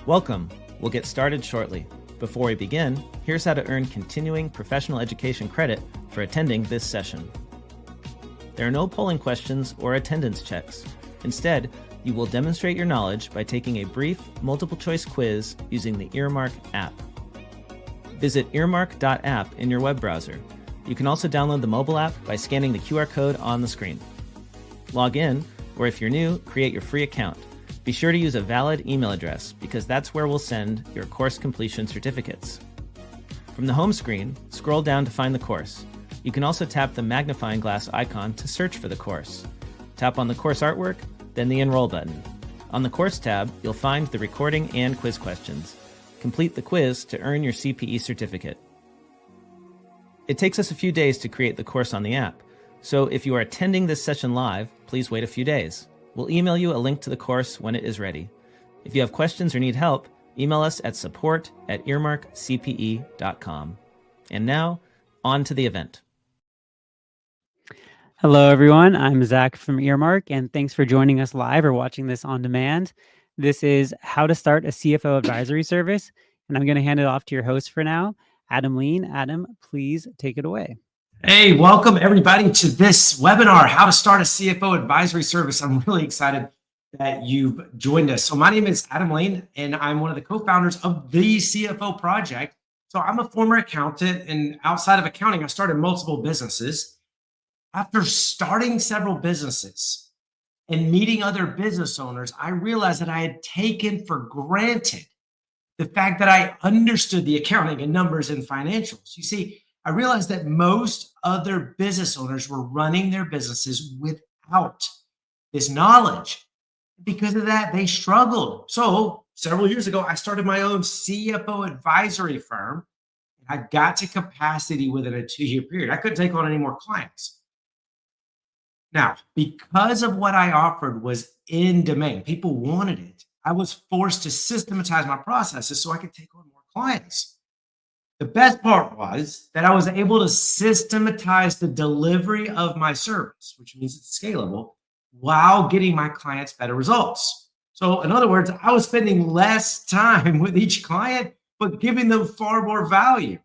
Welcome. We'll get started shortly. Before we begin, here's how to earn continuing professional education credit for attending this session. There are no polling questions or attendance checks. Instead, you will demonstrate your knowledge by taking a brief multiple-choice quiz using the Earmark app. Visit earmark.app in your web browser. You can also download the mobile app by scanning the QR code on the screen. Log in, or if you're new, create your free account. Be sure to use a valid email address because that's where we'll send your course completion certificates. From the home screen, scroll down to find the course. You can also tap the magnifying glass icon to search for the course. Tap on the course artwork, then the Enroll button. On the Course tab, you'll find the recording and quiz questions. Complete the quiz to earn your CPE certificate. It takes us a few days to create the course on the app, so if you are attending this session live, please wait a few days. We'll email you a link to the course when it is ready. If you have questions or need help, email us at support@earmarkcpe.com. And now, on to the event. Hello, everyone. I'm Zach from Earmark, and thanks for joining us live or watching this on demand. This is how to start a CFO advisory service, and I'm going to hand it off to your host for now, Adam Lean. Adam, please take it away. Hey, welcome everybody to this webinar, How to Start a CFO Advisory Service. I'm really excited that you've joined us. So my name is Adam Lane, and I'm one of the co-founders of the CFO Project. So I'm a former accountant, and outside of accounting, I started multiple businesses. After starting several businesses and meeting other business owners, I realized that I had taken for granted the fact that I understood the accounting and numbers and financials. You see, I realized that most other business owners were running their businesses without this knowledge. Because of that, they struggled. So several years ago, I started my own CFO advisory firm. I got to capacity within a 2-year period. I couldn't take on any more clients. Now, because of what I offered was in demand, people wanted it, I was forced to systematize my processes so I could take on more clients. The best part was that I was able to systematize the delivery of my service, which means it's scalable, while getting my clients better results. So in other words, I was spending less time with each client, but giving them far more value.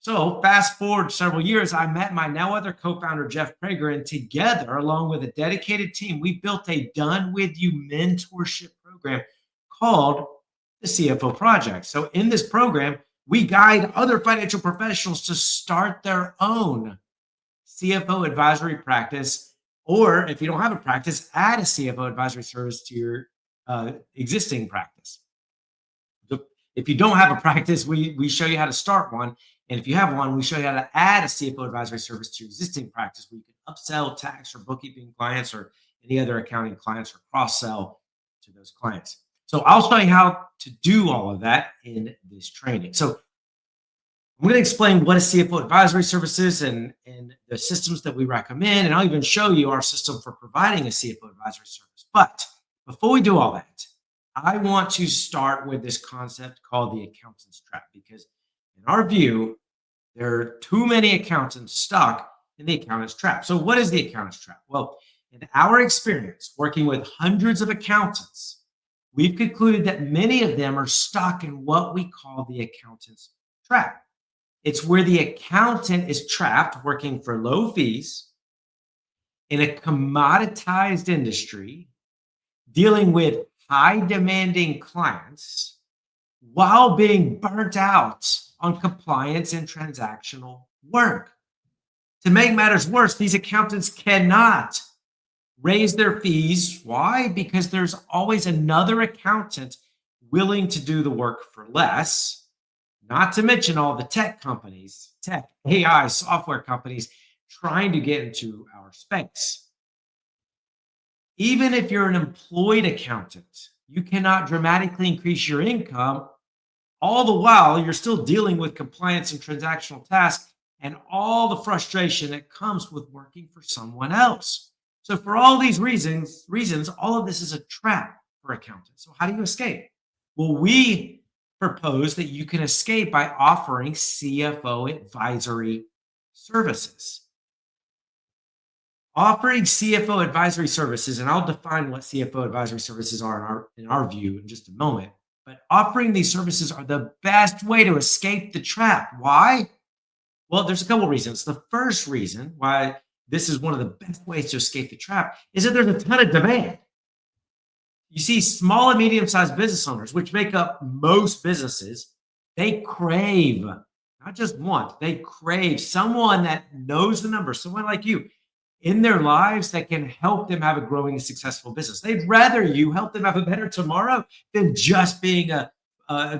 So fast forward several years, I met my now other co-founder, Jeff Prager, and together, along with a dedicated team, we built a done with you mentorship program called the CFO Project. So in this program, we guide other financial professionals to start their own CFO advisory practice, or if you don't have a practice, add a CFO advisory service to your existing practice. If you don't have a practice, we show you how to start one. And if you have one, we show you how to add a CFO advisory service to your existing practice where you can upsell tax or bookkeeping clients or any other accounting clients or cross-sell to those clients. So I'll show you how to do all of that in this training. So I'm going to explain what a CFO advisory service is and the systems that we recommend. And I'll even show you our system for providing a CFO advisory service. But before we do all that, I want to start with this concept called the accountant's trap, because in our view, there are too many accountants stuck in the accountant's trap. So what is the accountant's trap? Well, in our experience working with hundreds of accountants, we've concluded that many of them are stuck in what we call the accountant's trap. It's where the accountant is trapped working for low fees in a commoditized industry, dealing with high demanding clients while being burnt out on compliance and transactional work. To make matters worse, these accountants cannot raise their fees. Why? Because there's always another accountant willing to do the work for less, not to mention all the tech companies, tech, AI, software companies trying to get into our space. Even if you're an employed accountant, you cannot dramatically increase your income. All the while, you're still dealing with compliance and transactional tasks and all the frustration that comes with working for someone else. So for all these reasons, all of this is a trap for accountants. So how do you escape? Well, we propose that you can escape by offering CFO advisory services. Offering CFO advisory services, and I'll define what CFO advisory services are in our view in just a moment, But offering these services are the best way to escape the trap. Why? Well, there's a couple reasons. The first reason why this is one of the best ways to escape the trap is that there's a ton of demand. You see, small and medium-sized business owners, which make up most businesses, they crave, not just want, they crave someone that knows the numbers, someone like you in their lives that can help them have a growing and successful business. They'd rather you help them have a better tomorrow than just being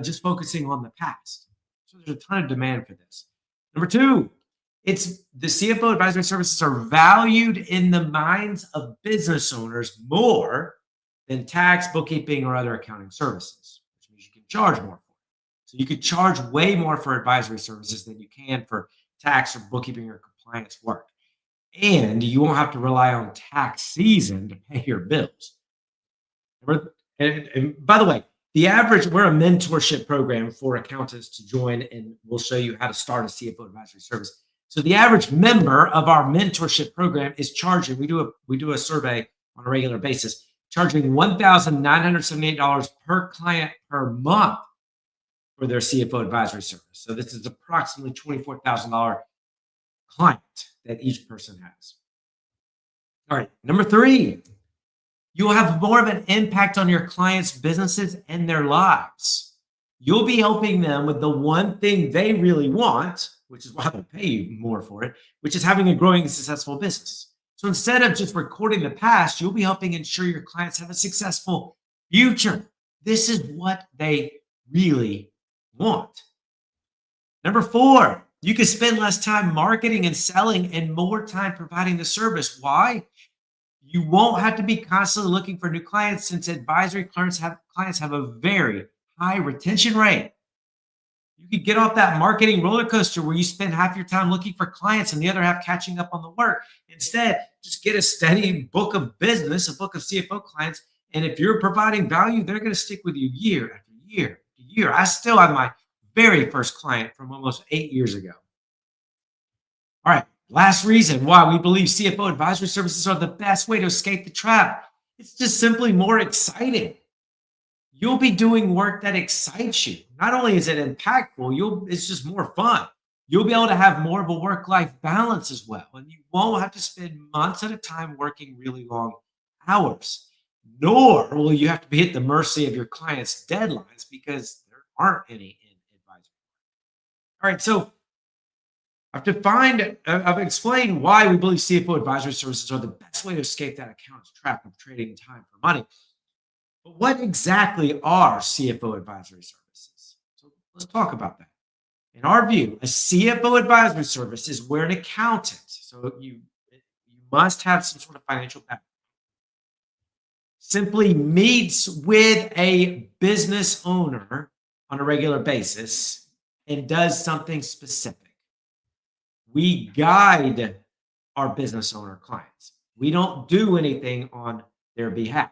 just focusing on the past. So there's a ton of demand for this. Number two, it's the CFO advisory services are valued in the minds of business owners more than tax, bookkeeping, or other accounting services, which means you can charge more for it. So you could charge way more for advisory services than you can for tax or bookkeeping or compliance work. And you won't have to rely on tax season to pay your bills. And by the way, we're a mentorship program for accountants to join, and we'll show you how to start a CFO advisory service. So the average member of our mentorship program is charging, we do a survey on a regular basis, charging $1,978 per client per month for their CFO advisory service. So this is approximately $24,000 client that each person has. All right, number three, you'll have more of an impact on your clients' businesses and their lives. You'll be helping them with the one thing they really want, which is why they'll pay you more for it, which is having a growing and successful business. So instead of just recording the past, you'll be helping ensure your clients have a successful future. This is what they really want. Number four, you can spend less time marketing and selling and more time providing the service. Why? You won't have to be constantly looking for new clients since advisory clients have a very high retention rate. You could get off that marketing roller coaster where you spend half your time looking for clients and the other half catching up on the work. Instead, just get a steady book of business, a book of CFO clients. And if you're providing value, they're going to stick with you year after year after year. I still have my very first client from almost 8 years ago. All right, last reason why we believe CFO advisory services are the best way to escape the trap. It's just simply more exciting. You'll be doing work that excites you. Not only is it impactful, it's just more fun. You'll be able to have more of a work-life balance as well. And you won't have to spend months at a time working really long hours. Nor will you have to be at the mercy of your clients' deadlines because there aren't any in advisory. All right, so I've explained why we believe CFO advisory services are the best way to escape that accountant's trap of trading time for money. But what exactly are CFO advisory services? So let's talk about that. In our view, a CFO advisory service is where an accountant, so you must have some sort of financial background, simply meets with a business owner on a regular basis and does something specific. We guide our business owner clients. We don't do anything on their behalf.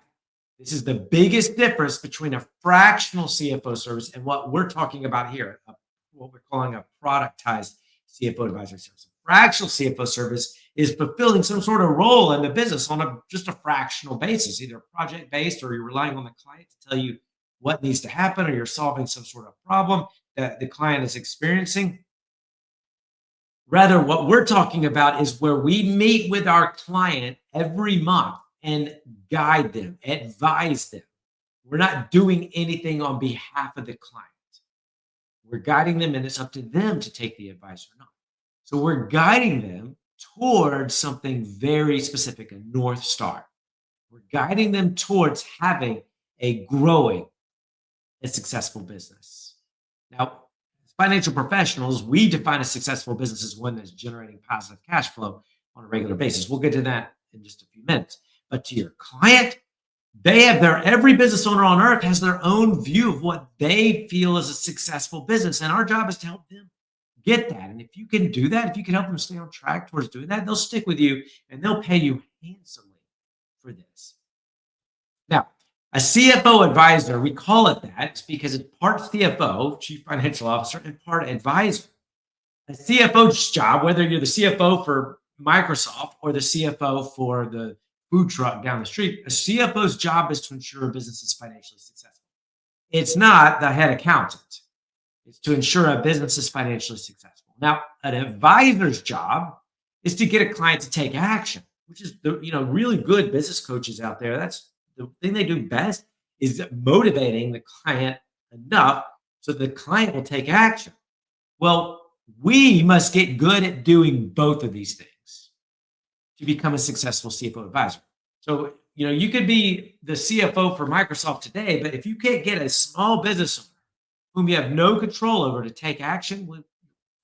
This is the biggest difference between a fractional CFO service and what we're talking about here, what we're calling a productized CFO advisory service. A fractional CFO service is fulfilling some sort of role in the business on just a fractional basis, either project-based or you're relying on the client to tell you what needs to happen or you're solving some sort of problem that the client is experiencing. Rather, what we're talking about is where we meet with our client every month and guide them, advise them. We're not doing anything on behalf of the client. We're guiding them, and it's up to them to take the advice or not. So we're guiding them towards something very specific, a North Star. We're guiding them towards having a growing and successful business. Now, as financial professionals, we define a successful business as one that's generating positive cash flow on a regular basis. We'll get to that in just a few minutes. But to your client, every business owner on earth has their own view of what they feel is a successful business. And our job is to help them get that. And if you can do that, if you can help them stay on track towards doing that, they'll stick with you and they'll pay you handsomely for this. Now, a CFO advisor, we call it that, it's because it's part CFO, Chief Financial Officer, and part advisor. A CFO's job, whether you're the CFO for Microsoft or the CFO for the food truck down the street, a CFO's job is to ensure a business is financially successful. It's not the head accountant. It's to ensure a business is financially successful. Now, an advisor's job is to get a client to take action, which is the really good business coaches out there. That's the thing they do best, is motivating the client enough so the client will take action. Well, we must get good at doing both of these things to become a successful CFO advisor. So, you could be the CFO for Microsoft today, but if you can't get a small business owner whom you have no control over to take action, we'll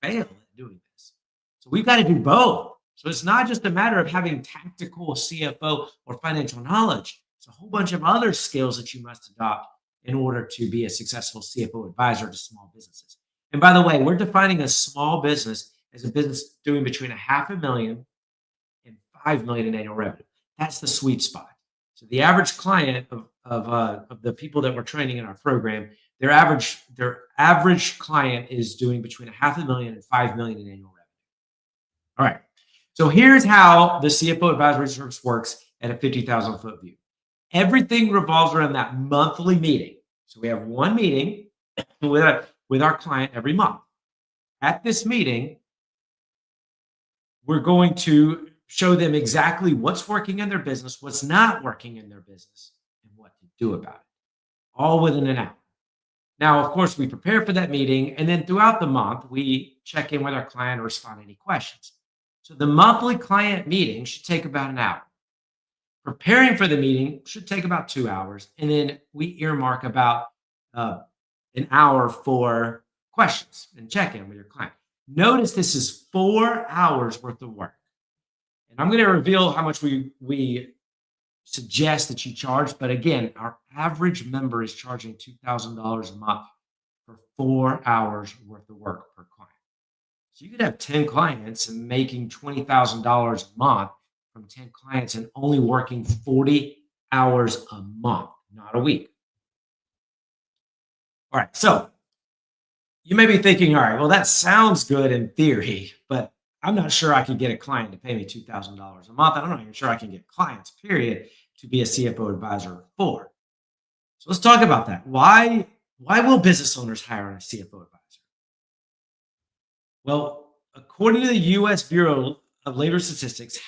fail at doing this. So we've got to do both. So it's not just a matter of having tactical CFO or financial knowledge. It's a whole bunch of other skills that you must adopt in order to be a successful CFO advisor to small businesses. And by the way, we're defining a small business as a business doing between $500,000 and $5 million in annual revenue. That's the sweet spot. So the average client of the people that we're training in our program, their average client is doing between $500,000 and $5 million in annual revenue. All right. So here's how the CFO advisory service works at a 50,000 foot view. Everything revolves around that monthly meeting. So we have one meeting with our client every month. At this meeting, we're going to show them exactly what's working in their business, what's not working in their business, and what to do about it, all within an hour. Now, of course, we prepare for that meeting, and then throughout the month, we check in with our client or respond to any questions. So the monthly client meeting should take about an hour. Preparing for the meeting should take about 2 hours, and then we earmark about an hour for questions and check-in with your client. Notice this is 4 hours worth of work. And I'm going to reveal how much we suggest that you charge. But again, our average member is charging $2,000 a month for 4 hours worth of work per client. So you could have 10 clients and making $20,000 a month from 10 clients and only working 40 hours a month, not a week. All right. So you may be thinking, all right, well, that sounds good in theory, but I'm not sure I can get a client to pay me $2,000 a month. I'm not even sure I can get clients, period, to be a CFO advisor for. So let's talk about that. Why will business owners hire a CFO advisor? Well, according to the U.S. Bureau of Labor Statistics,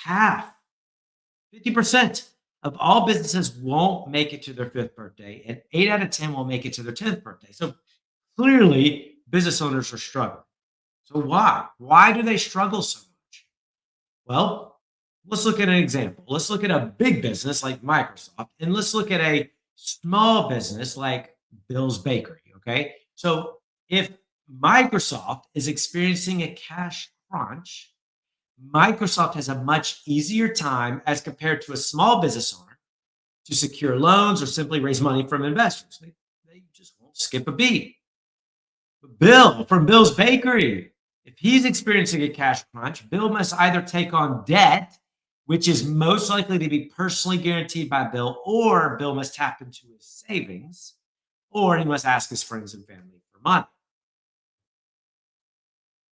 50% of all businesses won't make it to their 5th birthday, and 8 out of 10 will make it to their 10th birthday. So clearly, business owners are struggling. So why? Why do they struggle so much? Well, let's look at an example. Let's look at a big business like Microsoft, and let's look at a small business like Bill's Bakery, okay? So if Microsoft is experiencing a cash crunch, Microsoft has a much easier time as compared to a small business owner to secure loans or simply raise money from investors. They just won't skip a beat. But Bill from Bill's Bakery, if he's experiencing a cash crunch, Bill must either take on debt, which is most likely to be personally guaranteed by Bill, or Bill must tap into his savings, or he must ask his friends and family for money.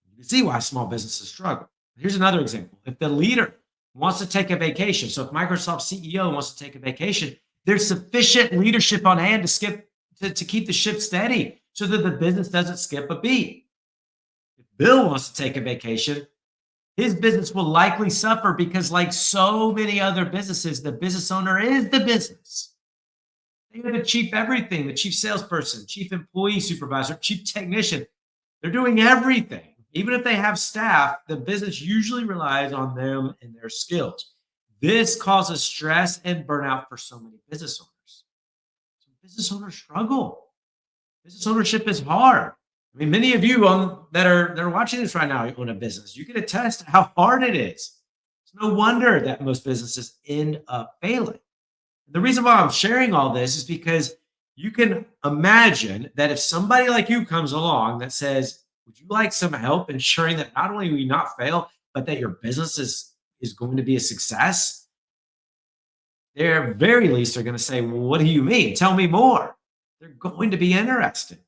You can see why small businesses struggle. Here's another example. If the leader wants to take a vacation, so if Microsoft CEO wants to take a vacation, there's sufficient leadership on hand to keep the ship steady so that the business doesn't skip a beat. If Bill wants to take a vacation, his business will likely suffer because, like so many other businesses, the business owner is the business. They have the chief everything, the chief salesperson, chief employee supervisor, chief technician. They're doing everything. Even if they have staff, the business usually relies on them and their skills. This causes stress and burnout for so many business owners. So business owners struggle. Business ownership is hard. I mean, many of you that are watching this right now own a business. You can attest to how hard it is. It's no wonder that most businesses end up failing. And the reason why I'm sharing all this is because you can imagine that if somebody like you comes along that says, would you like some help ensuring that not only will you not fail, but that your business is going to be a success? They're very least are going to say, well, what do you mean? Tell me more. They're going to be interested.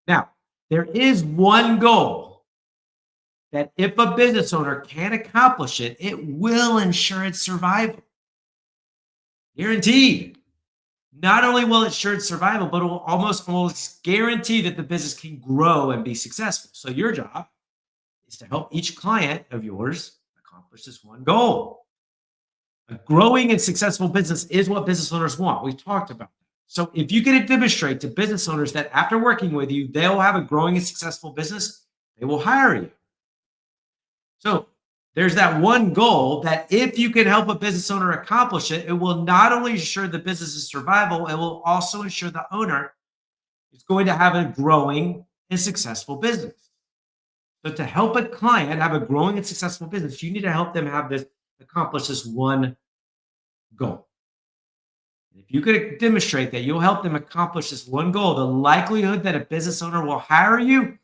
Now, there is one goal that if a business owner can accomplish it, it will ensure its survival. Guaranteed. not only will it ensure its survival, but it will almost guarantee that the business can grow and be successful. So your job is to help each client of yours accomplish this one goal. A growing and successful business is what business owners want. We talked about that. So if you can demonstrate to business owners that after working with you, they'll have a growing and successful business, they will hire you. So there's that one goal that if you can help a business owner accomplish it, it will not only ensure the business's survival, it will also ensure the owner is going to have a growing and successful business. So to help a client have a growing and successful business, you need to help them accomplish this one goal. If you could demonstrate that you'll help them accomplish this one goal, the likelihood that a business owner will hire you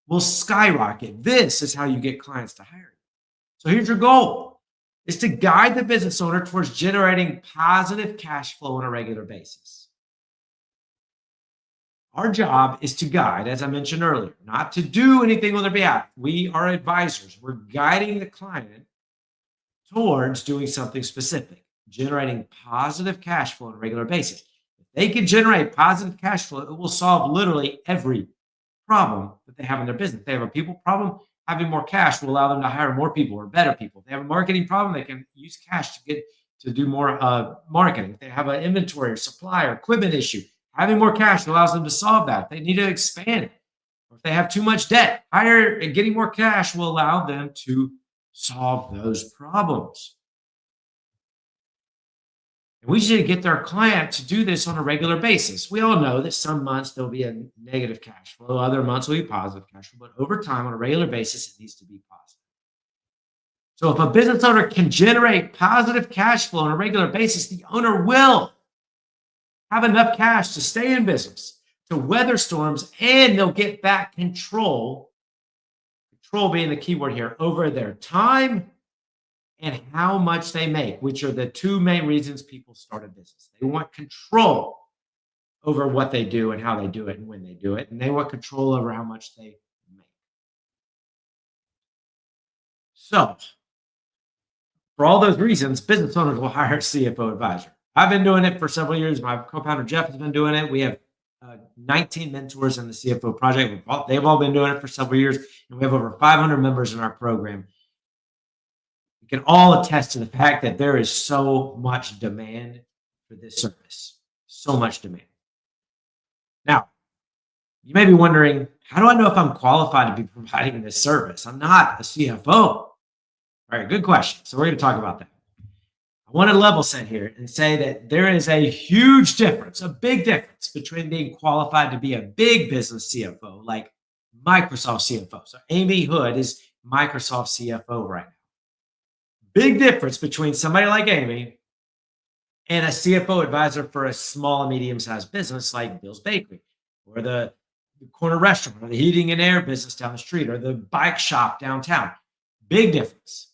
will skyrocket. This is how you get clients to hire you. So here's your goal, is to guide the business owner towards generating positive cash flow on a regular basis. Our job is to guide, as I mentioned earlier, not to do anything on their behalf. We are advisors. We're guiding the client towards doing something specific, generating positive cash flow on a regular basis. If they can generate positive cash flow, it will solve literally every problem that they have in their business. If they have a people problem, having more cash will allow them to hire more people or better people. If they have a marketing problem, they can use cash to do more marketing. If they have an inventory or supply or equipment issue, having more cash allows them to solve that. If they need to expand, or if they have too much debt, getting more cash will allow them to solve those problems. And we should get our client to do this on a regular basis. We all know that some months there'll be a negative cash flow, other months will be positive cash flow, but over time, on a regular basis, it needs to be positive. So if a business owner can generate positive cash flow on a regular basis, the owner will have enough cash to stay in business, to weather storms, and they'll get back control being the key word here, over their time and how much they make, which are the two main reasons people start a business. They want control over what they do and how they do it and when they do it, and they want control over how much they make. So, for all those reasons, business owners will hire a CFO advisor. I've been doing it for several years. My co-founder Jeff has been doing it. We have 19 mentors in the CFO project. They've all been doing it for several years, and we have over 500 members in our program. We can all attest to the fact that there is so much demand for this service, so much demand. Now, you may be wondering, how do I know if I'm qualified to be providing this service? I'm not a CFO. All right, good question. So we're going to talk about that. I want to level set here and say that there is a huge difference, a big difference between being qualified to be a big business CFO, like Microsoft CFO. So Amy Hood is Microsoft CFO right now. Big difference between somebody like Amy and a CFO advisor for a small and medium-sized business like Bill's Bakery, or the corner restaurant, or the heating and air business down the street, or the bike shop downtown. Big difference.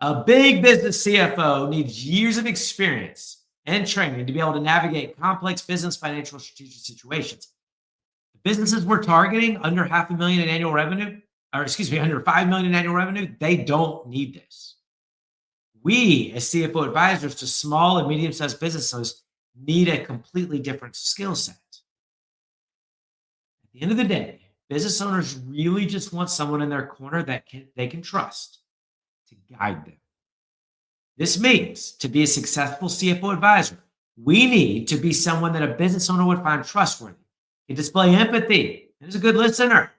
A big business CFO needs years of experience and training to be able to navigate complex business, financial, strategic situations. The businesses we're targeting under $500,000 in annual revenue, under $5 million in annual revenue, they don't need this. We, as CFO advisors to small and medium-sized businesses, need a completely different skill set. At the end of the day, business owners really just want someone in their corner that they can trust to guide them. This means to be a successful CFO advisor, we need to be someone that a business owner would find trustworthy, can display empathy, and is a good listener.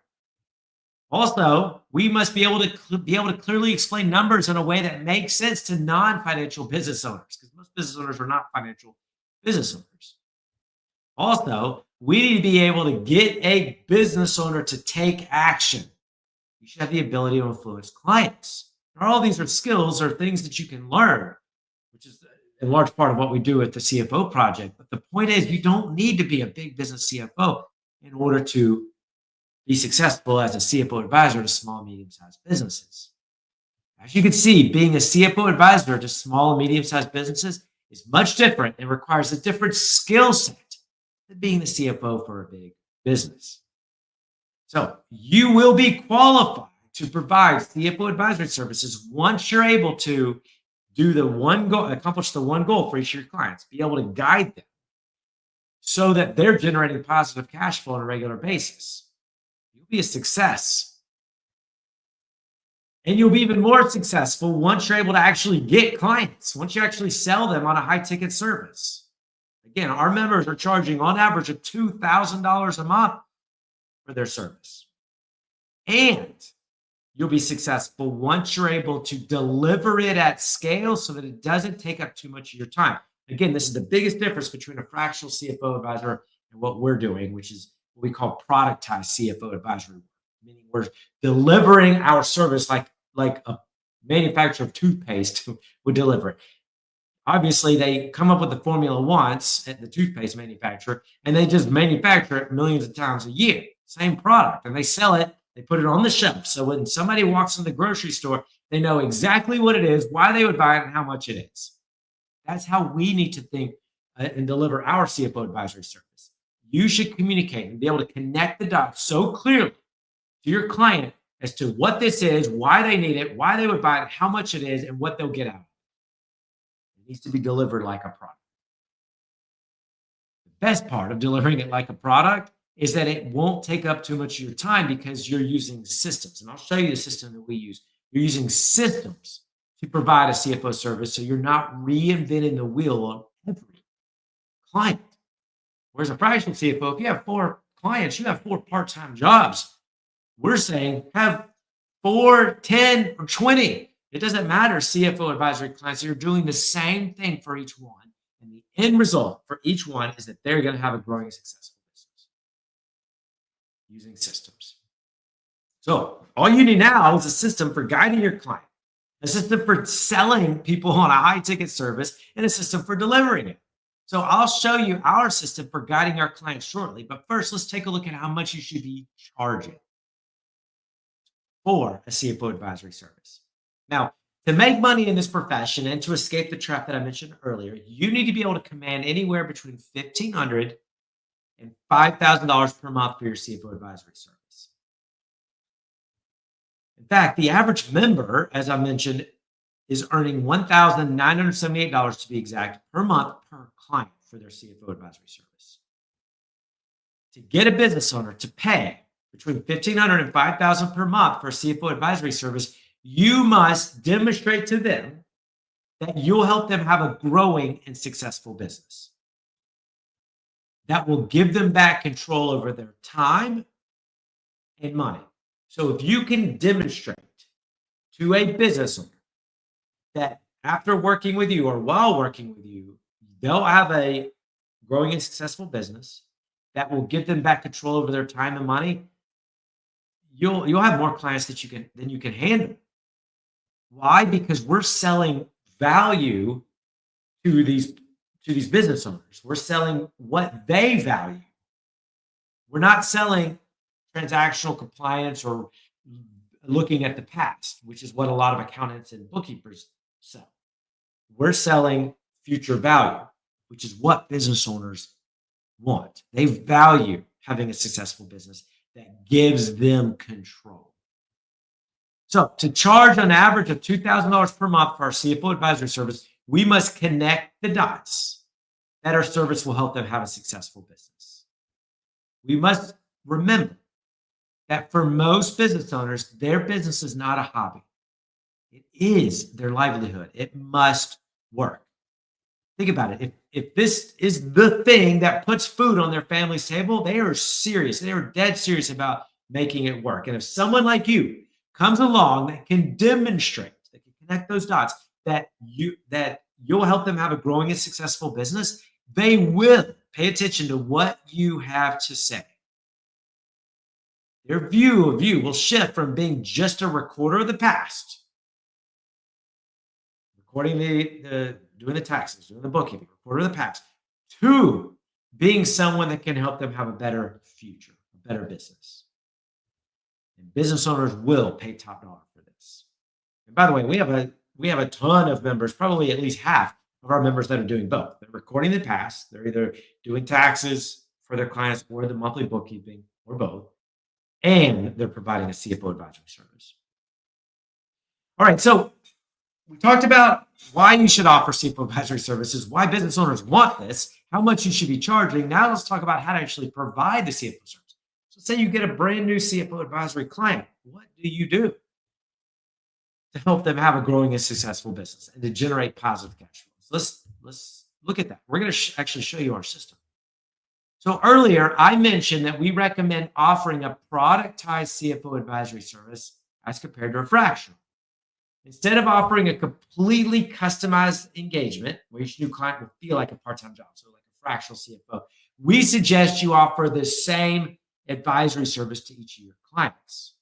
Also, we must be able to clearly explain numbers in a way that makes sense to non-financial business owners, because most business owners are not financial business owners. Also, we need to be able to get a business owner to take action. You should have the ability to influence clients. All these are skills or things that you can learn, which is in large part of what we do at the CFO project. But the point is, you don't need to be a big business CFO in order to be successful as a CFO advisor to small and medium-sized businesses. As you can see, being a CFO advisor to small and medium-sized businesses is much different and requires a different skill set than being the CFO for a big business. So you will be qualified to provide CFO advisory services once you're able to do the one goal, accomplish the one goal for each of your clients, be able to guide them so that they're generating positive cash flow on a regular basis. You'll be a success. And you'll be even more successful once you're able to actually get clients, once you actually sell them on a high ticket service. Again, our members are charging on average of $2,000 a month for their service. And you'll be successful once you're able to deliver it at scale so that it doesn't take up too much of your time. Again, this is the biggest difference between a fractional CFO advisor and what we're doing, which is what we call productized CFO advisory, meaning we're delivering our service like a manufacturer of toothpaste would deliver it. Obviously, they come up with the formula once at the toothpaste manufacturer, and they just manufacture it millions of times a year. Same product, and they sell it. They put it on the shelf. So when somebody walks in the grocery store, they know exactly what it is, why they would buy it, and how much it is. That's how we need to think and deliver our CFO advisory service. You should communicate and be able to connect the dots so clearly to your client as to what this is, why they need it, why they would buy it, how much it is, and what they'll get out of it. It needs to be delivered like a product. The best part of delivering it like a product is that it won't take up too much of your time because you're using systems. And I'll show you the system that we use. You're using systems to provide a CFO service, so you're not reinventing the wheel on every client. Whereas a fractional CFO, if you have 4 clients, you have 4 part-time jobs. We're saying have 4, 10, or 20. It doesn't matter, CFO advisory clients. You're doing the same thing for each one. And the end result for each one is that they're going to have a growing and successful business using systems. So all you need now is a system for guiding your client, a system for selling people on a high ticket service, and a system for delivering it. So I'll show you our system for guiding our clients shortly. But first, let's take a look at how much you should be charging for a CFO advisory service. Now, to make money in this profession and to escape the trap that I mentioned earlier, you need to be able to command anywhere between $1,500 and $5,000 per month for your CFO advisory service. In fact, the average member, as I mentioned, is earning $1,978 to be exact per month per client for their CFO advisory service. To get a business owner to pay between $1,500 and $5,000 per month for a CFO advisory service, you must demonstrate to them that you'll help them have a growing and successful business that will give them back control over their time and money. So if you can demonstrate to a business owner that after working with you or while working with you, they'll have a growing and successful business that will give them back control over their time and money, you'll have more clients than you can handle. Why? Because we're selling value to these business owners. We're selling what they value. We're not selling transactional compliance or looking at the past, which is what a lot of accountants and bookkeepers sell. We're selling future value, which is what business owners want. They value having a successful business that gives them control. So to charge an average of $2,000 per month for our CFO advisory service, we must connect the dots that our service will help them have a successful business. We must remember that for most business owners, their business is not a hobby. It is their livelihood. It must work. Think about it. If this is the thing that puts food on their family's table, they are serious. They are dead serious about making it work. And if someone like you comes along that can demonstrate, that can connect those dots, that you'll help them have a growing and successful business, they will pay attention to what you have to say. Their view of you will shift from being just a recorder of the past, recording doing the taxes, doing the bookkeeping, recorder of the past, to being someone that can help them have a better future, a better business. And business owners will pay top dollar for this. And by the way, we have a ton of members, probably at least half of our members that are doing both. They're recording the past. They're either doing taxes for their clients or the monthly bookkeeping or both. And they're providing a CFO advisory service. All right, so we talked about why you should offer CFO advisory services, why business owners want this, how much you should be charging. Now let's talk about how to actually provide the CFO service. So say you get a brand new CFO advisory client. What do you do to help them have a growing and successful business and to generate positive cash flows? Let's look at that. We're going to actually show you our system. So earlier, I mentioned that we recommend offering a productized CFO advisory service as compared to a fractional. Instead of offering a completely customized engagement where each new client will feel like a part-time job, so like a fractional CFO, we suggest you offer the same advisory service to each of your clients.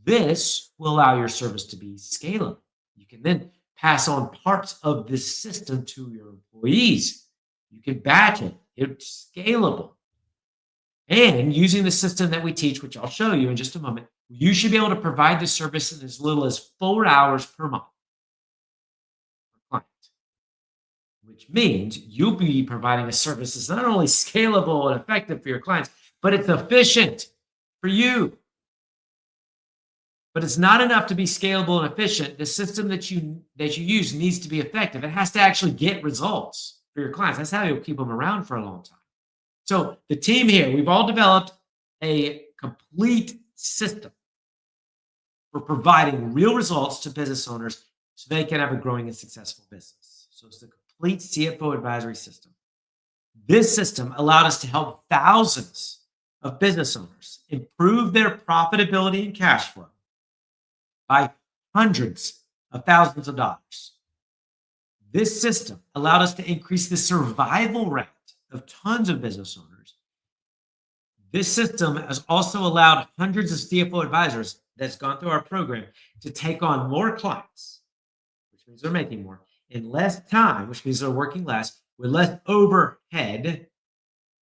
This will allow your service to be scalable. You can then pass on parts of this system to your employees. You can batch it. It's scalable. And using the system that we teach, which I'll show you in just a moment, you should be able to provide the service in as little as 4 hours per month per client, which means you'll be providing a service that's not only scalable and effective for your clients, but it's efficient for you. But it's not enough to be scalable and efficient. The system that you use needs to be effective. It has to actually get results for your clients. That's how you'll keep them around for a long time. So the team here, we've all developed a complete system for providing real results to business owners so they can have a growing and successful business. So it's the complete CFO advisory system. This system allowed us to help thousands of business owners improve their profitability and cash flow by hundreds of thousands of dollars. This system allowed us to increase the survival rate of tons of business owners. This system has also allowed hundreds of CFO advisors that's gone through our program to take on more clients, which means they're making more, in less time, which means they're working less, with less overhead,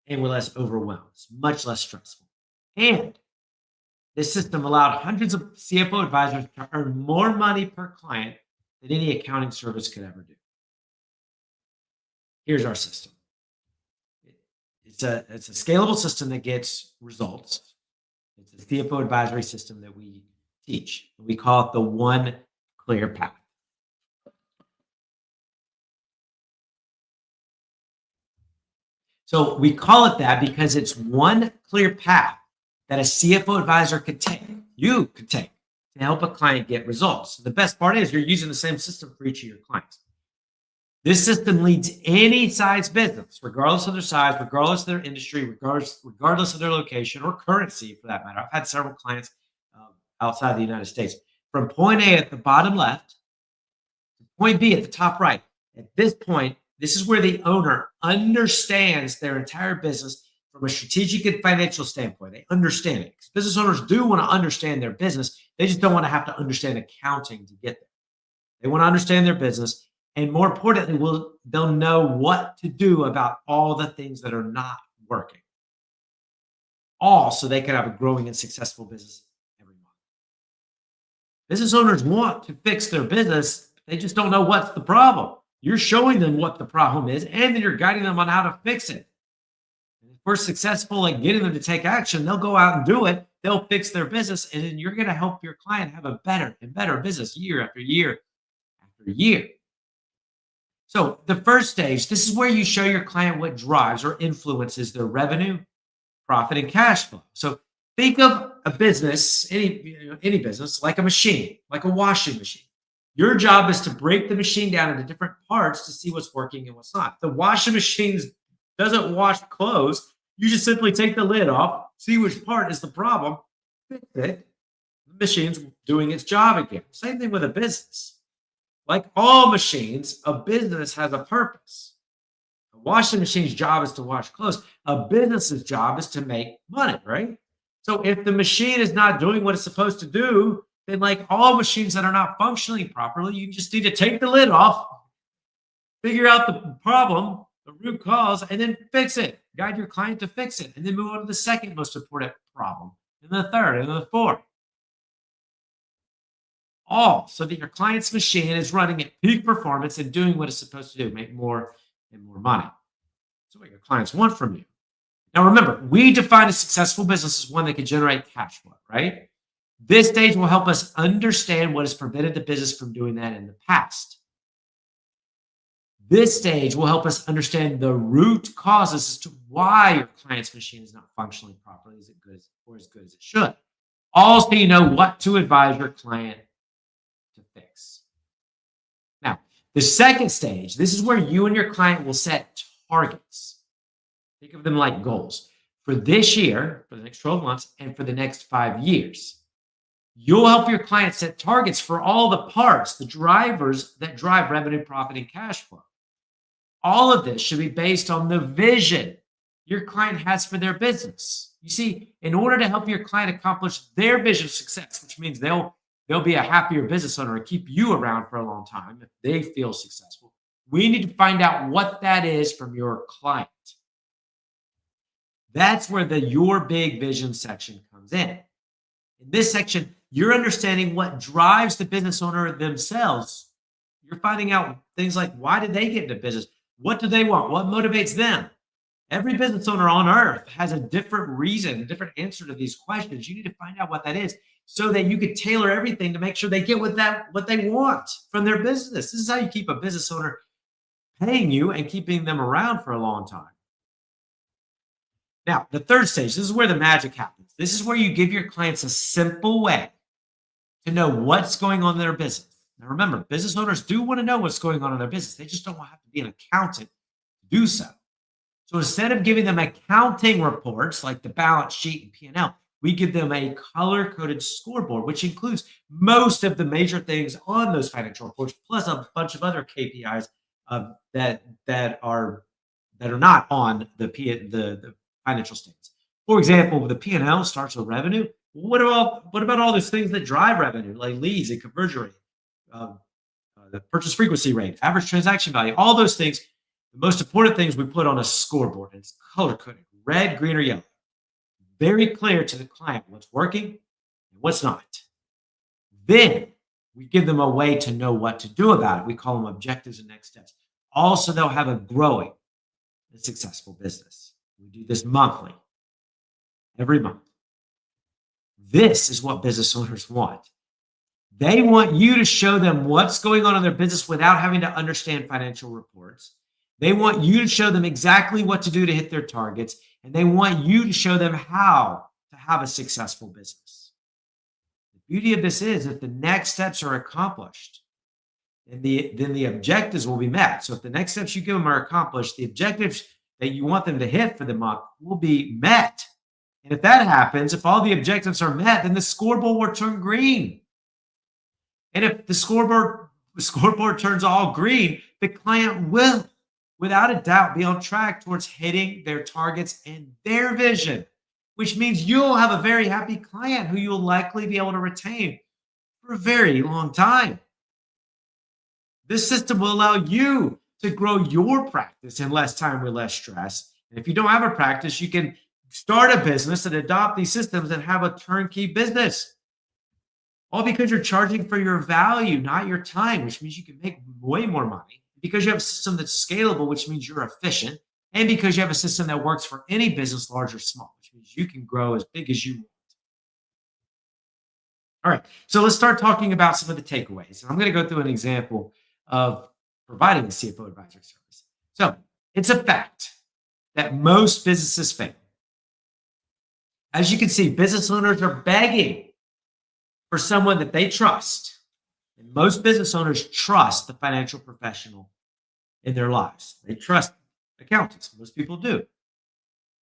and with less overwhelmed. It's much less stressful. And this system allowed hundreds of CFO advisors to earn more money per client than any accounting service could ever do. Here's our system. It's a scalable system that gets results. It's a CFO advisory system that we teach. We call it the one clear path. So we call it that because it's one clear path that a CFO advisor could take, you could take, to help a client get results. The best part is you're using the same system for each of your clients. This system leads any size business, regardless of their size, regardless of their industry, regardless of their location or currency, for that matter. I've had several clients outside the United States. From point A at the bottom left to point B at the top right. At this point, this is where the owner understands their entire business from a strategic and financial standpoint. They understand it. Because business owners do want to understand their business. They just don't want to have to understand accounting to get there. They want to understand their business. And more importantly, they'll know what to do about all the things that are not working. All so they can have a growing and successful business every month. Business owners want to fix their business. They just don't know what's the problem. You're showing them what the problem is, and then you're guiding them on how to fix it. And if we're successful at getting them to take action, they'll go out and do it. They'll fix their business, and then you're going to help your client have a better and better business year after year after year. So the first stage, this is where you show your client what drives or influences their revenue, profit, and cash flow. So think of a business, any business, like a machine, like a washing machine. Your job is to break the machine down into different parts to see what's working and what's not. If the washing machine doesn't wash clothes, you just simply take the lid off, see which part is the problem, fix it. The machine's doing its job again. Same thing with a business. Like all machines, a business has a purpose. A washing machine's job is to wash clothes. A business's job is to make money, right? So if the machine is not doing what it's supposed to do, then like all machines that are not functioning properly, you just need to take the lid off, figure out the problem, the root cause, and then fix it. Guide your client to fix it, and then move on to the second most important problem, and the third, and the fourth. All so that your client's machine is running at peak performance and doing what it's supposed to do, make more and more money. That's what your clients want from you. Now remember, we define a successful business as one that can generate cash flow, right? This stage will help us understand what has prevented the business from doing that in the past. This stage will help us understand the root causes as to why your client's machine is not functioning properly as good as it should. Also, you know what to advise your client to fix. Now, the second stage, this is where you and your client will set targets. Think of them like goals for this year, for the next 12 months, and for the next 5 years. You'll help your client set targets for all the parts, the drivers that drive revenue, profit, and cash flow. All of this should be based on the vision your client has for their business. You see, in order to help your client accomplish their vision of success, which means they'll be a happier business owner and keep you around for a long time if they feel successful, we need to find out what that is from your client. That's where the your big vision section comes in. In this section, you're understanding what drives the business owner themselves. You're finding out things like, why did they get into business? What do they want? What motivates them? Every business owner on earth has a different reason, a different answer to these questions. You need to find out what that is so that you can tailor everything to make sure they get what they want from their business. This is how you keep a business owner paying you and keeping them around for a long time. Now, the third stage, this is where the magic happens. This is where you give your clients a simple way to know what's going on in their business. Now, remember, business owners do want to know what's going on in their business. They just don't have to be an accountant to do so. So instead of giving them accounting reports like the balance sheet and P&L, we give them a color-coded scoreboard, which includes most of the major things on those financial reports, plus a bunch of other KPIs that are not on the financial statements. For example, the P&L starts with revenue. What about all those things that drive revenue, like leads and conversion rate, the purchase frequency rate, average transaction value, all those things? The most important things we put on a scoreboard, and it's color-coded, red, green, or yellow. Very clear to the client what's working and what's not. Then we give them a way to know what to do about it. We call them objectives and next steps. Also, they'll have a growing and successful business. We do this monthly, every month. This is what business owners want. They want you to show them what's going on in their business without having to understand financial reports. They want you to show them exactly what to do to hit their targets, and they want you to show them how to have a successful business. The beauty of this is that the next steps are accomplished, and then the objectives will be met. So if the next steps you give them are accomplished, the objectives that you want them to hit for the month will be met. And if that happens, if all the objectives are met, then the scoreboard will turn green. And if the scoreboard turns all green, the client will, without a doubt, be on track towards hitting their targets and their vision, which means you'll have a very happy client who you'll likely be able to retain for a very long time. This system will allow you to grow your practice in less time with less stress. And if you don't have a practice, you can start a business and adopt these systems and have a turnkey business. All because you're charging for your value, not your time, which means you can make way more money. Because you have a system that's scalable, which means you're efficient. And because you have a system that works for any business, large or small, which means you can grow as big as you want. All right, so let's start talking about some of the takeaways. And I'm going to go through an example of providing a CFO advisory service. So it's a fact that most businesses fail. As you can see, business owners are begging for someone that they trust. And most business owners trust the financial professional in their lives. They trust accountants. Most people do.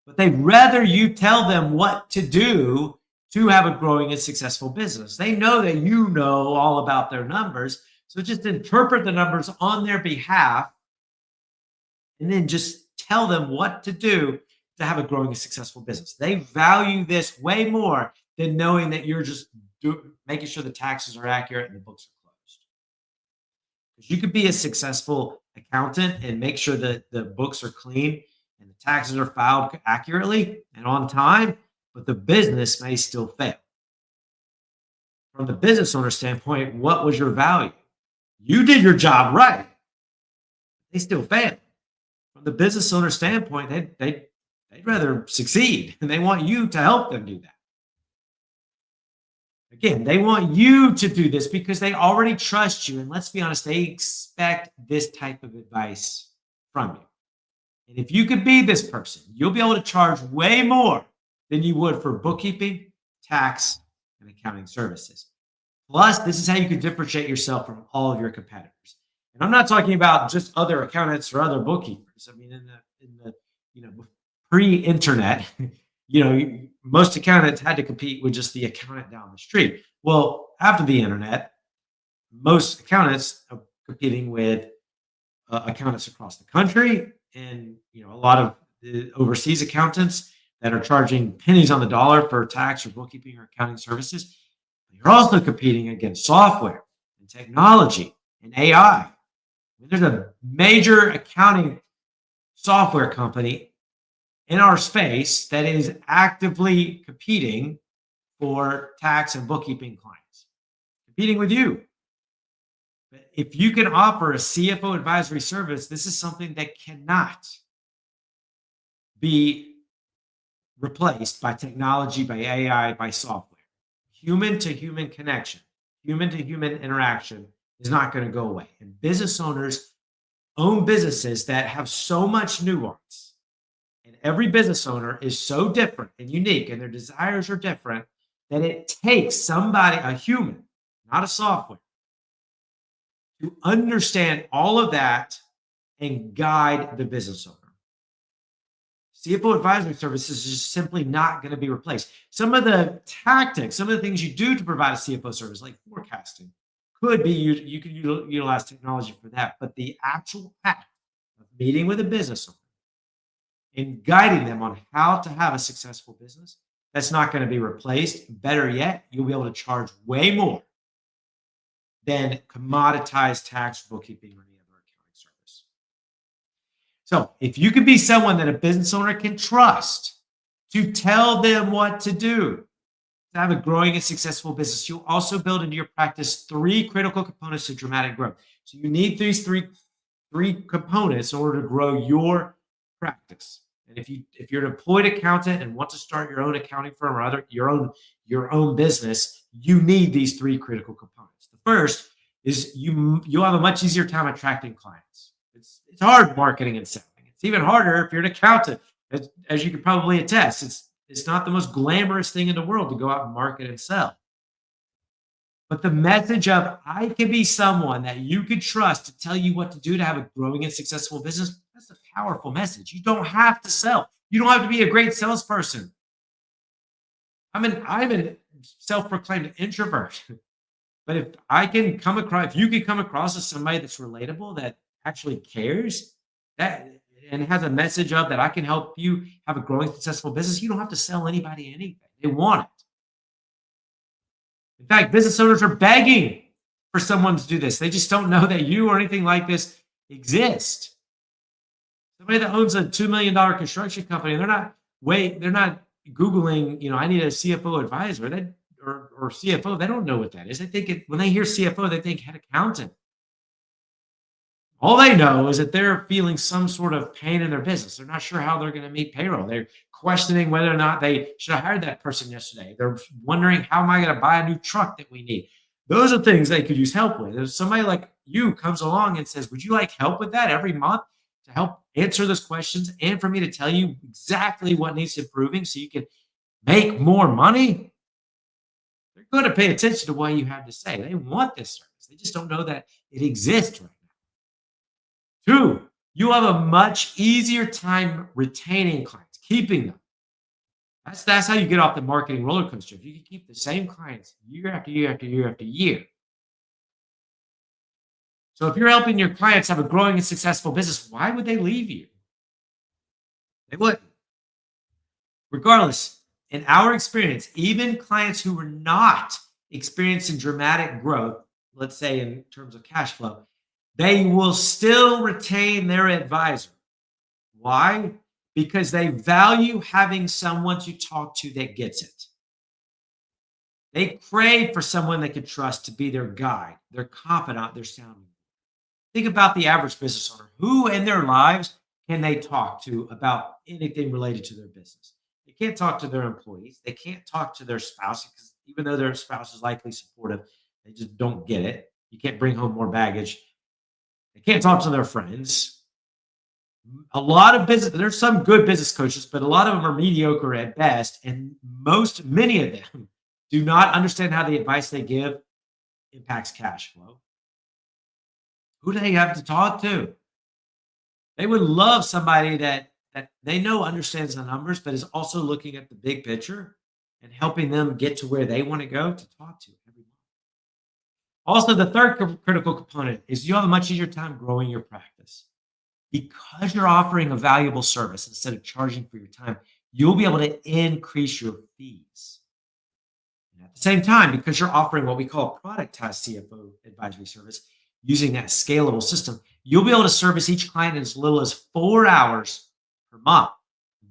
But they'd rather you tell them what to do to have a growing and successful business. They know that you know all about their numbers. So just interpret the numbers on their behalf and then just tell them what to do to have a growing and successful business. They value this way more than knowing that you're just making sure the taxes are accurate and the books are closed. Because you could be a successful accountant and make sure that the books are clean and the taxes are filed accurately and on time, but the business may still fail. From the business owner standpoint, what was your value? You did your job right. They still fail. From the business owner standpoint, they'd rather succeed, and they want you to help them do that. Again, they want you to do this because they already trust you. And let's be honest, they expect this type of advice from you. And if you could be this person, you'll be able to charge way more than you would for bookkeeping, tax, and accounting services. Plus, this is how you can differentiate yourself from all of your competitors. And I'm not talking about just other accountants or other bookkeepers. I mean, in the pre-internet, most accountants had to compete with just the accountant down the street. Well, after the internet, most accountants are competing with accountants across the country, and a lot of the overseas accountants that are charging pennies on the dollar for tax or bookkeeping or accounting services. You're also competing against software and technology and AI. There's a major accounting software company in our space that is actively competing for tax and bookkeeping clients, competing with you. But if you can offer a CFO advisory service, this is something that cannot be replaced by technology, by AI, by software. Human to human connection, human to human interaction is not going to go away. And business owners own businesses that have so much nuance. And every business owner is so different and unique, and their desires are different, that it takes somebody, a human, not a software, to understand all of that and guide the business owner. CFO advisory services is just simply not going to be replaced. Some of the tactics, some of the things you do to provide a CFO service, like forecasting, could be you could utilize technology for that. But the actual act of meeting with a business owner and guiding them on how to have a successful business, that's not going to be replaced. Better yet, you'll be able to charge way more than commoditized tax, bookkeeping, or any other accounting service. So if you could be someone that a business owner can trust to tell them what to do to have a growing and successful business, you'll also build into your practice 3 critical components to dramatic growth. So you need these three components in order to grow your practice. And if you're an employed accountant and want to start your own accounting firm or your own business, you need these 3 critical components. The first is you'll have a much easier time attracting clients. It's hard marketing and selling. It's even harder if you're an accountant, as you could probably attest. It's not the most glamorous thing in the world to go out and market and sell. But the message of I can be someone that you could trust to tell you what to do to have a growing and successful business, that's a powerful message. You don't have to sell. You don't have to be a great salesperson. I'm a self-proclaimed introvert. But if you can come across as somebody that's relatable, that actually cares, and has a message of that I can help you have a growing, successful business, you don't have to sell anybody anything. They want it. In fact, business owners are begging for someone to do this. They just don't know that you or anything like this exist. Somebody that owns a $2 million construction company, they're not Googling, I need a CFO advisor or CFO. They don't know what that is. They think when they hear CFO, they think head accountant. All they know is that they're feeling some sort of pain in their business. They're not sure how they're going to meet payroll. They're questioning whether or not they should have hired that person yesterday. They're wondering, how am I going to buy a new truck that we need? Those are things they could use help with. If somebody like you comes along and says, would you like help with that every month to help answer those questions and for me to tell you exactly what needs improving so you can make more money? They're going to pay attention to what you have to say. They want this service. They just don't know that it exists right now. 2, you have a much easier time retaining clients, keeping them. That's how you get off the marketing roller coaster. If you can keep the same clients year after year after year after year. So if you're helping your clients have a growing and successful business, why would they leave you? They wouldn't. Regardless, in our experience, even clients who were not experiencing dramatic growth, let's say in terms of cash flow, they will still retain their advisor. Why? Because they value having someone to talk to that gets it. They crave for someone they can trust to be their guide, their confidant, their sounding. Think about the average business owner. Who in their lives can they talk to about anything related to their business? They can't talk to their employees. They can't talk to their spouse because even though their spouse is likely supportive, they just don't get it. You can't bring home more baggage. They can't talk to their friends. A lot of business, there's some good business coaches, but a lot of them are mediocre at best. And many of them do not understand how the advice they give impacts cash flow. Who do they have to talk to? They would love somebody that they know understands the numbers, but is also looking at the big picture and helping them get to where they want to go to talk to every month. Also, the third critical component is you have a much easier time growing your practice. Because you're offering a valuable service instead of charging for your time, you'll be able to increase your fees. And at the same time, because you're offering what we call a productized CFO advisory service, using that scalable system, you'll be able to service each client in as little as 4 hours per month.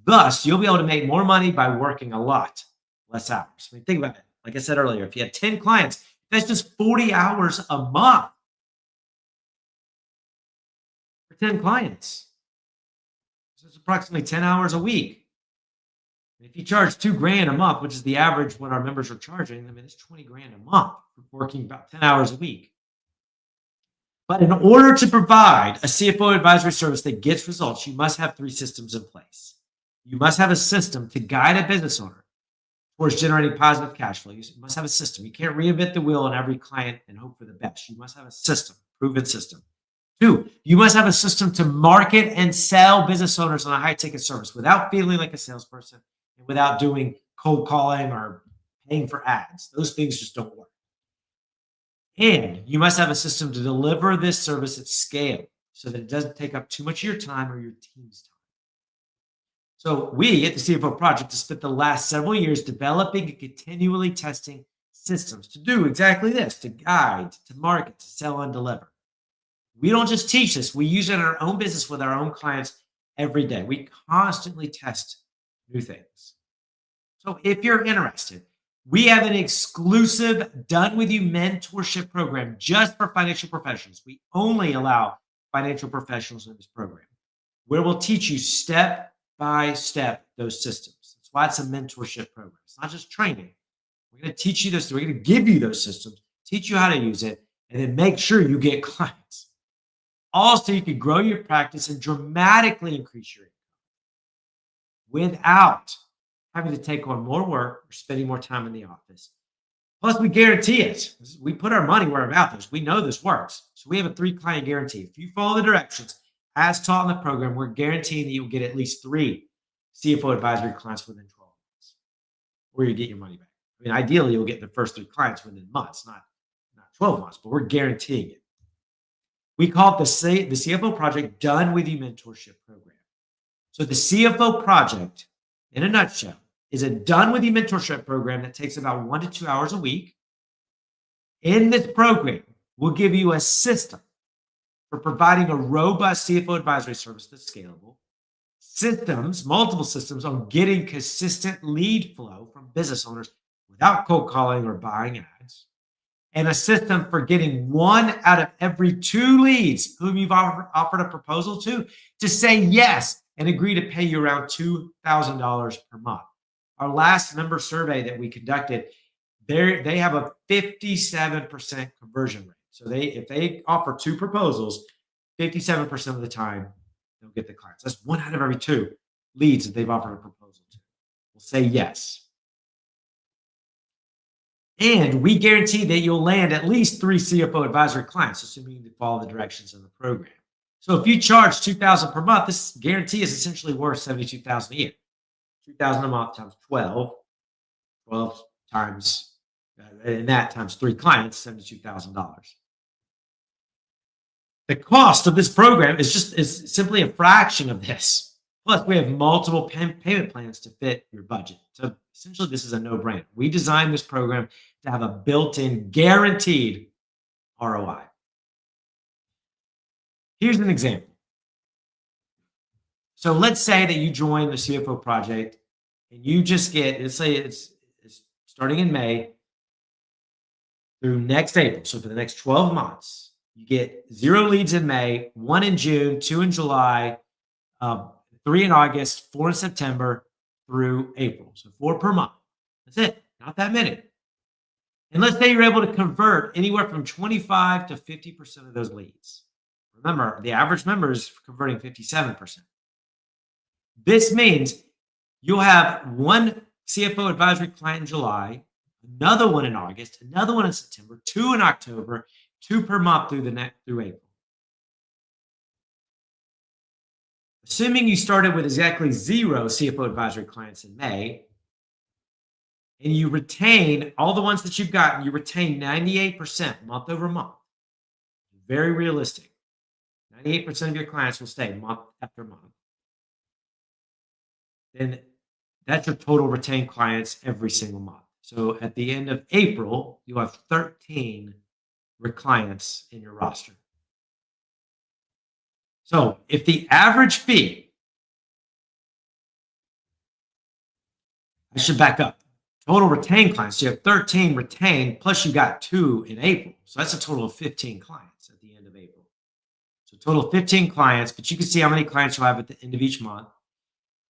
Thus, you'll be able to make more money by working a lot less hours. I mean, think about it. Like I said earlier, if you had 10 clients, that's just 40 hours a month for 10 clients. So it's approximately 10 hours a week. And if you charge $2,000 a month, which is the average what our members are charging, I mean, it's $20,000 a month for working about 10 hours a week. But in order to provide a CFO advisory service that gets results, you must have 3 systems in place. You must have a system to guide a business owner towards generating positive cash flow. You must have a system. You can't reinvent the wheel on every client and hope for the best. You must have a system, proven system. 2, you must have a system to market and sell business owners on a high-ticket service without feeling like a salesperson and without doing cold calling or paying for ads. Those things just don't work. And you must have a system to deliver this service at scale so that it doesn't take up too much of your time or your team's time. So we at the CFO Project have spent the last several years developing and continually testing systems to do exactly this, to guide, to market, to sell, and deliver. We don't just teach this. We use it in our own business with our own clients every day. We constantly test new things. So if you're interested, we have an exclusive Done With You mentorship program just for financial professionals. We only allow financial professionals in this program, where we'll teach you step by step those systems. That's why it's a mentorship program. It's not just training. We're going to teach you this. We're going to give you those systems, teach you how to use it, and then make sure you get clients. Also, you can grow your practice and dramatically increase your income without having to take on more work or spending more time in the office. Plus, we guarantee it. We put our money where our mouth is. We know this works. So we have a 3-client guarantee. If you follow the directions as taught in the program, we're guaranteeing that you'll get at least 3 CFO advisory clients within 12 months, or you get your money back. I mean, ideally, you'll get the first 3 clients within months, not 12 months, but we're guaranteeing it. We call it the CFO Project Done With You mentorship program. So the CFO Project, in a nutshell, is a Done With You mentorship program that takes about 1 to 2 hours a week. In this program, we'll give you a system for providing a robust CFO advisory service that's scalable, systems, multiple systems on getting consistent lead flow from business owners without cold calling or buying ads, and a system for getting 1 out of every 2 leads whom you've offered a proposal to say yes and agree to pay you around $2,000 per month. Our last member survey that we conducted, they have a 57% conversion rate. So if they offer 2 proposals, 57% of the time they'll get the clients. That's 1 out of every 2 leads that they've offered a proposal to will say yes. And we guarantee that you'll land at least 3 CFO advisory clients, assuming you follow the directions in the program. So if you charge $2,000 per month, this guarantee is essentially worth $72,000 a year. $2,000 a month times 12 times, and that times 3 clients, $72,000. The cost of this program is simply a fraction of this. Plus, we have multiple payment plans to fit your budget. So essentially, this is a no-brainer. We designed this program to have a built-in guaranteed ROI. Here's an example. So let's say that you join the CFO Project and you just get, let's say it's starting in May through next April. So for the next 12 months, you get 0 leads in May, 1 in June, 2 in July, 3 in August, 4 in September through April. So 4 per month. That's it. Not that many. And let's say you're able to convert anywhere from 25 to 50% of those leads. Remember, the average member is converting 57%. This means you'll have one CFO advisory client in July, another one in August, another one in September, 2 in October, 2 per month through April. Assuming you started with exactly 0 CFO advisory clients in May, and you retain all the ones that you've gotten, you retain 98% month over month. Very realistic. 98% of your clients will stay month after month. Then that's your total retained clients every single month. So at the end of April, you have 13 clients in your roster. So if the average fee, I should back up. Total retained clients, you have 13 retained, plus you got 2 in April. So that's a total of 15 clients at the end of April. So total of 15 clients, but you can see how many clients you'll have at the end of each month.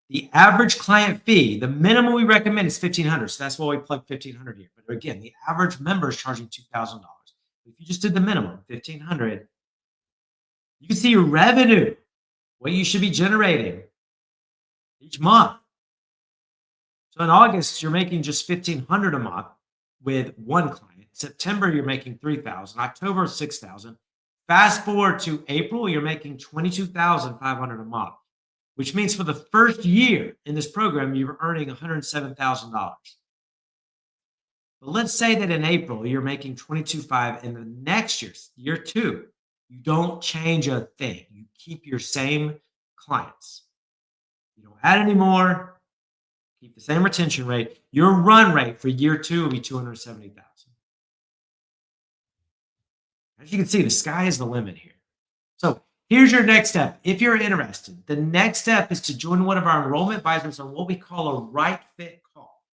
The average client fee, the minimum we recommend is $1,500. So that's why we plug $1,500 here. But again, the average member is charging $2,000. If you just did the minimum, $1,500, you can see your revenue, what you should be generating each month. So in August, you're making just $1,500 a month with one client. September, you're making $3,000. October, $6,000. Fast forward to April, you're making $22,500 a month, which means for the first year in this program, you're earning $107,000. But let's say that in April, you're making $22,500, and the next year, year 2, you don't change a thing. You keep your same clients. You don't add any more. Keep the same retention rate. Your run rate for year 2 will be $270,000. As you can see, the sky is the limit here. So here's your next step. If you're interested, the next step is to join one of our enrollment advisors on what we call a right fit call.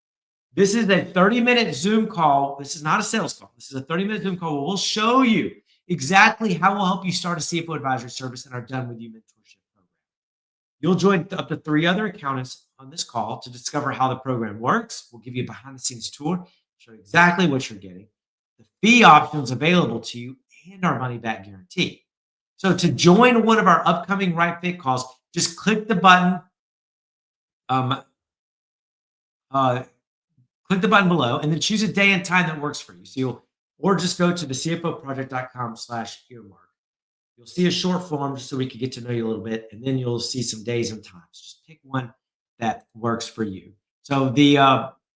This is a 30-minute Zoom call. This is not a sales call. This is a 30-minute Zoom call where we'll show you exactly how we'll help you start a CFO advisory service in our Done With You mentorship program. You'll join up to 3 other accountants on this call to discover how the program works. We'll give you a behind-the-scenes tour, show you exactly what you're getting, the fee options available to you, and our money-back guarantee. So to join one of our upcoming Right Fit calls, just click the button. Click the button below, and then choose a day and time that works for you. Or just go to the cfoproject.com/earmark. You'll see a short form just so we can get to know you a little bit, and then you'll see some days and times. Just pick one that works for you. So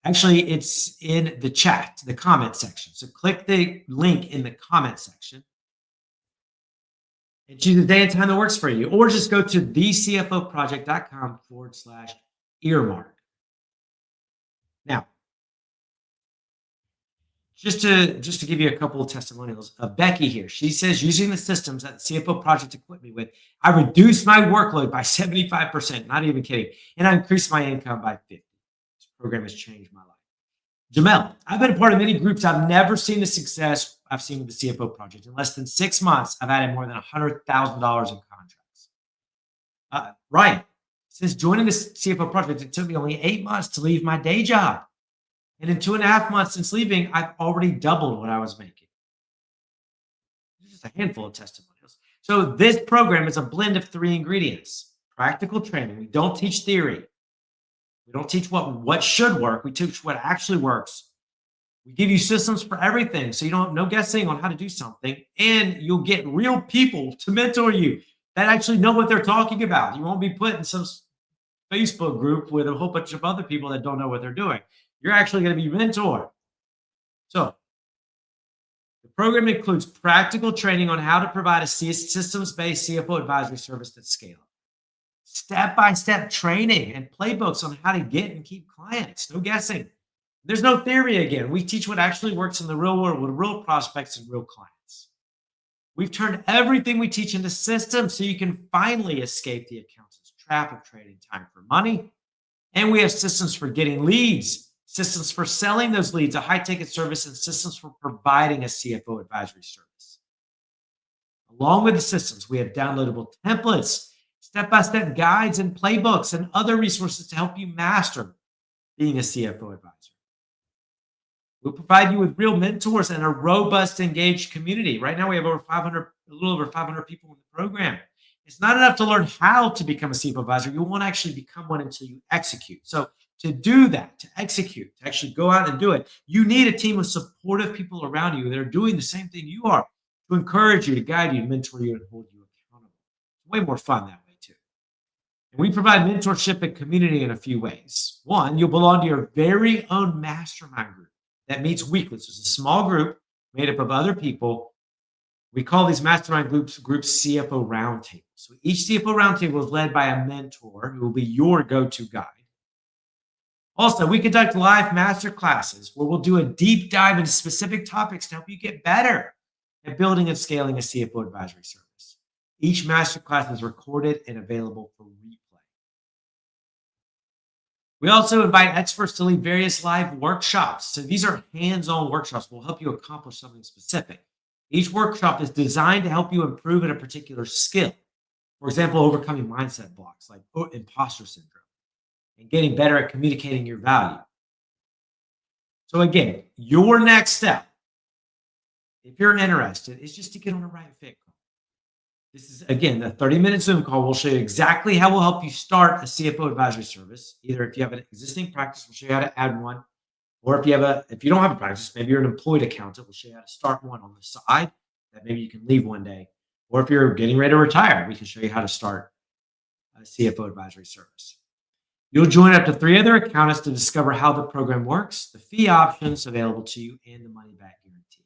actually, it's in the chat, the comment section. So click the link in the comment section and choose a day and time that works for you. Or just go to thecfoproject.com/earmark. Now, just to give you a couple of testimonials, Becky here, she says, using the systems that the CFO Project equipped me with, I reduced my workload by 75%, not even kidding, and I increased my income by 50%. This program has changed my life. Jamel, I've been a part of many groups. I've never seen the success I've seen with the CFO Project. In less than 6 months, I've added more than $100,000 in contracts. Ryan, since joining the CFO Project, it took me only 8 months to leave my day job. And in 2.5 months since leaving, I've already doubled what I was making. Just a handful of testimonials. So this program is a blend of 3 ingredients. Practical training. We don't teach theory. We don't teach what should work. We teach what actually works. We give you systems for everything, so you don't no guessing on how to do something. And you'll get real people to mentor you that actually know what they're talking about. You won't be put in some Facebook group with a whole bunch of other people that don't know what they're doing. You're actually going to be mentored. So the program includes practical training on how to provide a systems-based CFO advisory service that's scalable. Step-by-step training and playbooks on how to get and keep clients. No guessing. There's no theory again. We teach what actually works in the real world with real prospects and real clients. We've turned everything we teach into systems so you can finally escape the accountant's trap of trading time for money. And we have systems for getting leads, systems for selling those leads, a high-ticket service, and systems for providing a CFO advisory service. Along with the systems, we have downloadable templates, step-by-step guides and playbooks, and other resources to help you master being a CFO advisor. We'll provide you with real mentors and a robust, engaged community. Right now, we have a little over 500 people in the program. It's not enough to learn how to become a CFO advisor. You won't actually become one until you execute. So to do that, to execute, to actually go out and do it, you need a team of supportive people around you that are doing the same thing you are, to encourage you, to guide you, to mentor you, and hold you accountable. It's way more fun that way too. And we provide mentorship and community in a few ways. One, you'll belong to your very own mastermind group that meets weekly. So it's a small group made up of other people. We call these mastermind groups CFO roundtables. So each CFO roundtable is led by a mentor who will be your go-to guide. Also, we conduct live master classes where we'll do a deep dive into specific topics to help you get better at building and scaling a CFO advisory service. Each master class is recorded and available for replay. We also invite experts to lead various live workshops. So these are hands-on workshops that will help you accomplish something specific. Each workshop is designed to help you improve in a particular skill. For example, overcoming mindset blocks like imposter syndrome and getting better at communicating your value. So again, your next step, if you're interested, is just to get on a right fit call. This is, again, the 30-minute Zoom call. We'll show you exactly how we'll help you start a CFO advisory service. Either if you have an existing practice, we'll show you how to add one. Or if you don't have a practice, maybe you're an employed accountant, we'll show you how to start one on the side that maybe you can leave one day. Or if you're getting ready to retire, we can show you how to start a CFO advisory service. You'll join up to 3 other accountants to discover how the program works, the fee options available to you, and the money back guarantee.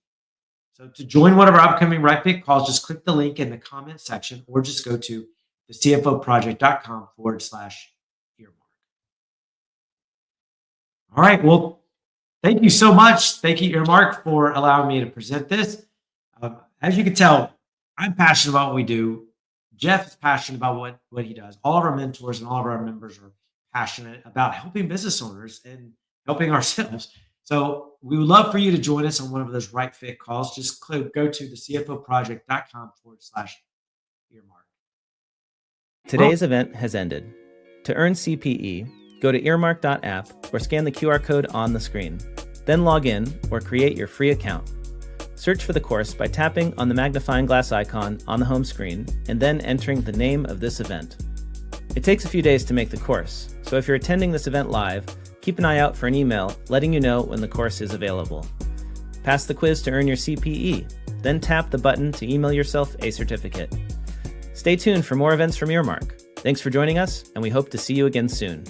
So to join one of our upcoming Right Fit calls, just click the link in the comment section or just go to thecfoproject.com/earmark. All right. Well, thank you so much. Thank you, Earmark, for allowing me to present this. As you can tell, I'm passionate about what we do. Jeff is passionate about what he does. All of our mentors and all of our members are passionate about helping business owners and helping ourselves. So we would love for you to join us on one of those Right Fit calls. Just go to thecfoproject.com/earmark. Today's event has ended. To earn CPE, go to earmark.app or scan the QR code on the screen. Then log in or create your free account. Search for the course by tapping on the magnifying glass icon on the home screen and then entering the name of this event. It takes a few days to make the course, so if you're attending this event live, keep an eye out for an email letting you know when the course is available. Pass the quiz to earn your CPE, then tap the button to email yourself a certificate. Stay tuned for more events from Earmark. Thanks for joining us, and we hope to see you again soon.